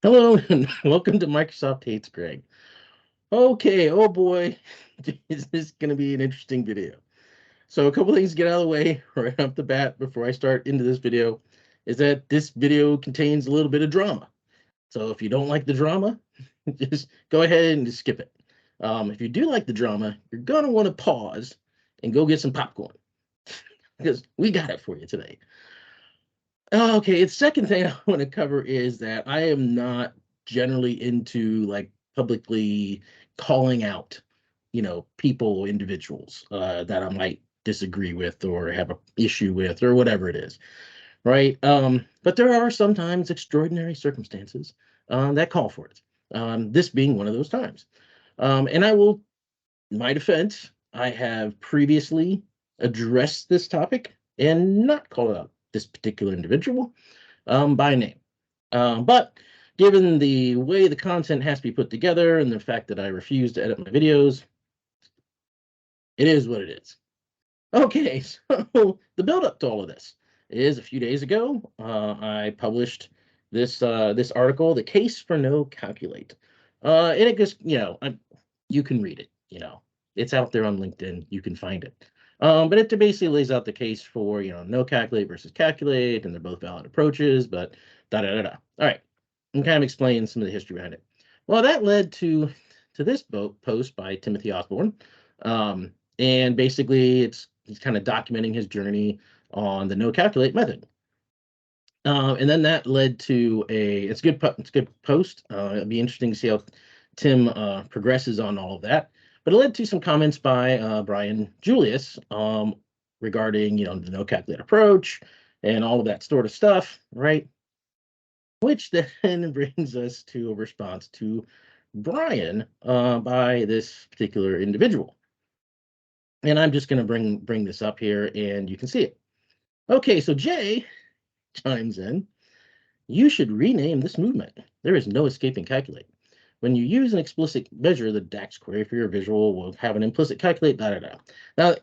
Hello and welcome to Microsoft Hates Greg. Okay, oh boy, is this going to be an interesting video. So a couple things to get out of the way right off the bat before I start into this video is that this video contains a little bit of drama. So if you don't like the drama, just go ahead and just skip it. If you do like the drama, you're going to want to pause and go get some popcorn because we got it for you today. Okay, the second thing I want to cover is that I am not generally into like publicly calling out, people, individuals that I might disagree with or have a issue with or whatever it is, right? But there are sometimes extraordinary circumstances that call for it. This being one of those times. And I will, in my defense, I have previously addressed this topic and not called out this particular individual by name. But given the way the content has to be put together and the fact that I refuse to edit my videos, it is what it is. Okay, so the build-up to all of this is a few days ago. I published this article, "The Case for No Calculate," and it just you can read it. It's out there on LinkedIn. You can find it. But it basically lays out the case for no calculate versus calculate, and they're both valid approaches. But da da da da. All right, I'm kind of explaining some of the history behind it. Well, that led to this post by Timothy Osborne, and basically he's kind of documenting his journey on the no calculate method. And then that led to it's a good post. It'll be interesting to see how Tim progresses on all of that. But it led to some comments by Brian Julius regarding the no calculate approach and all of that sort of stuff, right? Which then brings us to a response to Brian by this particular individual. And I'm just going to bring this up here, and you can see it. Okay, so Jay chimes in. You should rename this movement. There is no escaping calculate. When you use an explicit measure, the DAX query for your visual will have an implicit calculate, da da da. Now, I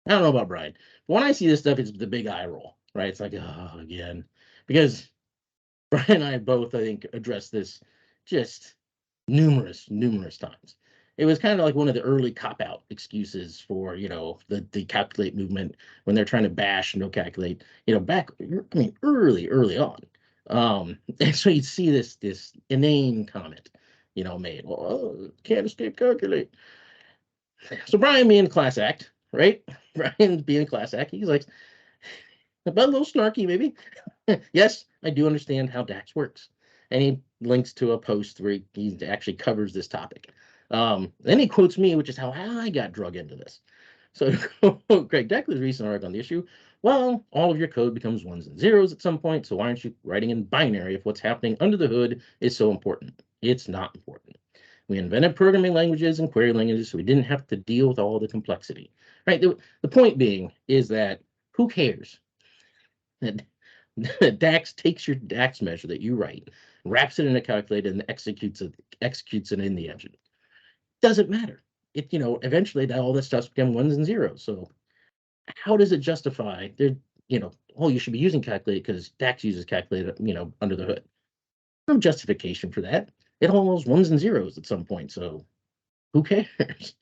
don't know about Brian, but when I see this stuff, it's the big eye roll, right? It's like, oh, again. Because Brian and I both, I think, addressed this just numerous times. It was kind of like one of the early cop-out excuses for, the calculate movement when they're trying to bash no calculate, back, early on. And so you'd see this inane comment, made, well, oh, can't escape calculate. So Brian being a class act, right? Brian being a class act, he's like, but a little snarky, maybe. Yes, I do understand how DAX works. And he links to a post where he actually covers this topic. Then he quotes me, which is how I got drug into this. So Greg Deckler's recent article on the issue, well, all of your code becomes ones and zeros at some point, so why aren't you writing in binary if what's happening under the hood is so important? It's not important. We invented programming languages and query languages so we didn't have to deal with all the complexity. Right? The point being is that who cares? That DAX takes your DAX measure that you write, wraps it in a calculator, and executes it in the engine. Doesn't matter. Eventually all this stuff's become ones and zeros. So how does it justify oh, you should be using calculate because DAX uses calculator, under the hood? No justification for that. It all knows ones and zeros at some point. So who cares?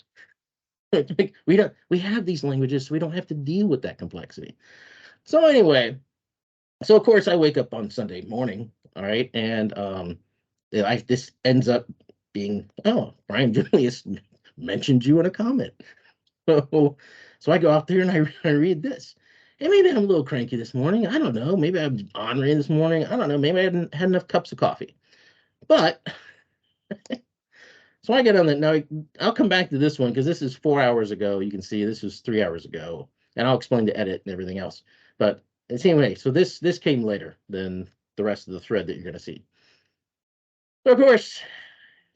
We have these languages, so we don't have to deal with that complexity. So anyway, so of course I wake up on Sunday morning, all right, and this ends up being, oh, Brian Julius mentioned you in a comment. So I go out there and I read this. And maybe I'm a little cranky this morning. I don't know. Maybe I'm ornery this morning. I don't know. Maybe I hadn't had enough cups of coffee. But so I get on that. Now I'll come back to this one because this is 4 hours ago. You can see this was 3 hours ago, and I'll explain the edit and everything else. But anyway, so this came later than the rest of the thread that you're going to see. So of course,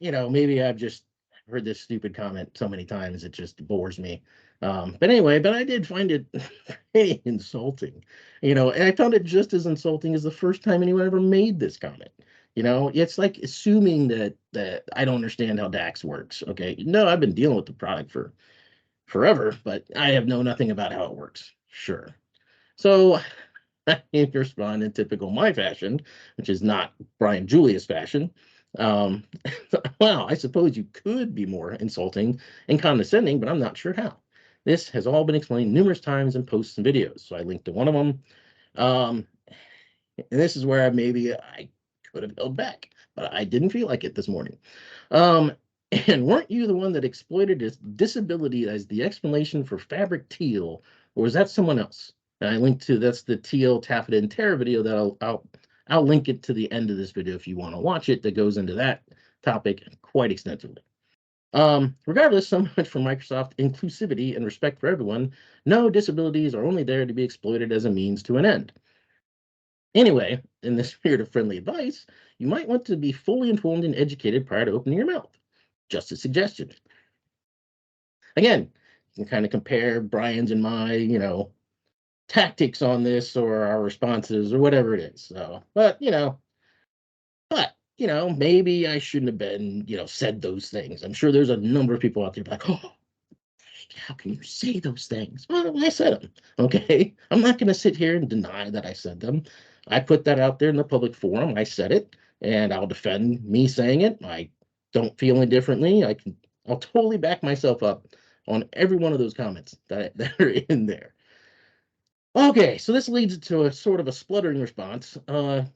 maybe I've just heard this stupid comment so many times it just bores me. But anyway, I did find it pretty insulting, and I found it just as insulting as the first time anyone ever made this comment. It's like assuming that I don't understand how DAX works. Okay, no, I've been dealing with the product for forever, but I have known nothing about how it works. Sure. So I respond in typical my fashion, which is not Brian Julius fashion. Um, wow, I suppose you could be more insulting and condescending, but I'm not sure how. This has all been explained numerous times in posts and videos, so I linked to one of them. Um, and this is where maybe I could have held back, but I didn't feel like it this morning. Um, and weren't you the one that exploited his disability as the explanation for fabric teal, or was that someone else? And I linked to that's the teal taffeta and Terra video that I'll link it to the end of this video if you want to watch it. That goes into that topic quite extensively. Regardless, so much for Microsoft inclusivity and respect for everyone. No disabilities are only there to be exploited as a means to an end. Anyway, in the spirit of friendly advice, you might want to be fully informed and educated prior to opening your mouth. Just a suggestion. Again, you can kind of compare Brian's and my, tactics on this or our responses or whatever it is. So, maybe I shouldn't have been, said those things. I'm sure there's a number of people out there like, oh, how can you say those things? Well, I said them. Okay. I'm not going to sit here and deny that I said them. I put that out there in the public forum. I said it, and I'll defend me saying it. I don't feel any differently. I'll totally back myself up on every one of those comments that are in there. Okay, so this leads to a sort of a spluttering response. Greg,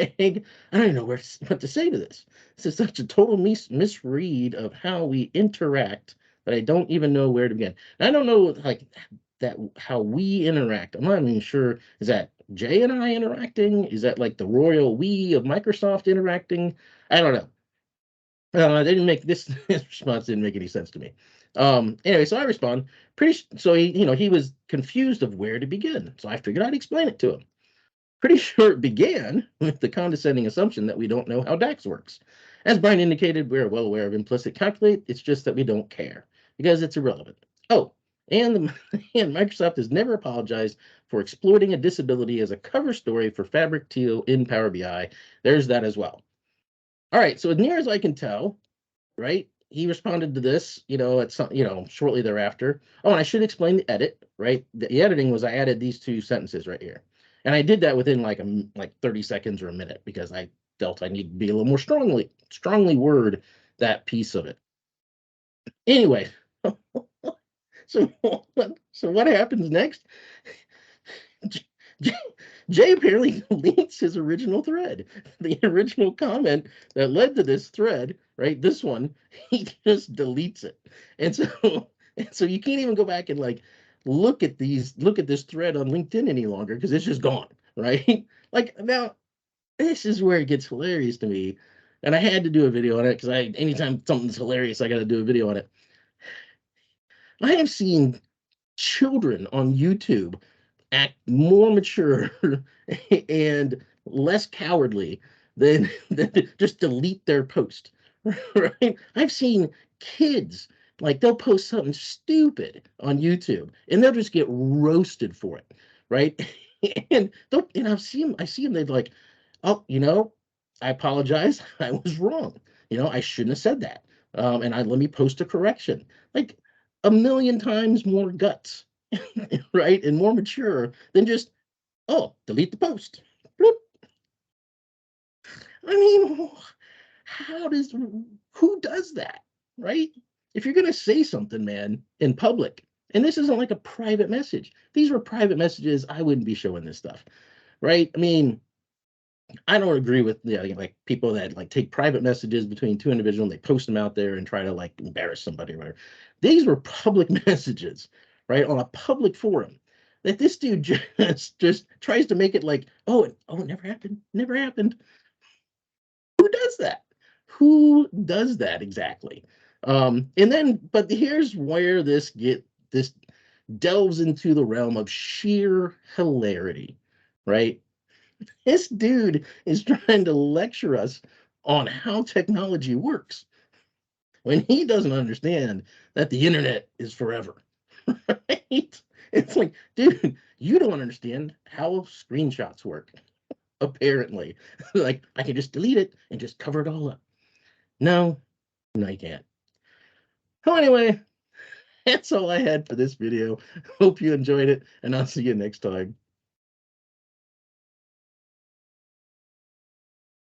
I don't even know what to say to this. This is such a total misread of how we interact that I don't even know where to begin. And I don't know like that how we interact. I'm not even sure. Is that Jay and I interacting? Is that like the royal we of Microsoft interacting? I don't know. They didn't make this, this response didn't make any sense to me. Anyway, so I respond so he was confused of where to begin. So I figured I'd explain it to him. Pretty sure it began with the condescending assumption that we don't know how DAX works. As Brian indicated, we're well aware of implicit calculate. It's just that we don't care because it's irrelevant. Oh, and, and Microsoft has never apologized for exploiting a disability as a cover story for Fabric Teal in Power BI. There's that as well. All right, so as near as I can tell, right, he responded to this, at some, shortly thereafter. Oh, and I should explain the edit, right? The editing was I added these two sentences right here, and I did that within like 30 seconds or a minute because I felt I need to be a little more strongly word that piece of it. Anyway, so so what happens next? Jay apparently deletes his original thread. The original comment that led to this thread, right? This one, he just deletes it. And so you can't even go back and like look at this thread on LinkedIn any longer because it's just gone, right? Like now, this is where it gets hilarious to me. And I had to do a video on it because anytime something's hilarious, I got to do a video on it. I have seen children on YouTube act more mature and less cowardly than just delete their post. Right? I've seen kids like they'll post something stupid on YouTube and they'll just get roasted for it, right? And I see them, they're like, oh, I apologize, I was wrong. I shouldn't have said that. And let me post a correction. Like a million times more guts, right? And more mature than just, oh, delete the post. Bloop. I mean, who does that, right? If you're going to say something, man, in public, and this isn't like a private message, these were private messages, I wouldn't be showing this stuff, right? I mean, I don't agree with like people that like take private messages between two individuals and they post them out there and try to like embarrass somebody or whatever. These were public messages, right, on a public forum. That this dude just tries to make it like, oh, it never happened, never happened. Who does that? Who does that exactly? But here's where this delves into the realm of sheer hilarity, right? This dude is trying to lecture us on how technology works when he doesn't understand that the internet is forever. Right? It's like, dude, you don't understand how screenshots work, apparently. Like, I can just delete it and just cover it all up. No, no, you can't. So anyway, that's all I had for this video. Hope you enjoyed it, and I'll see you next time.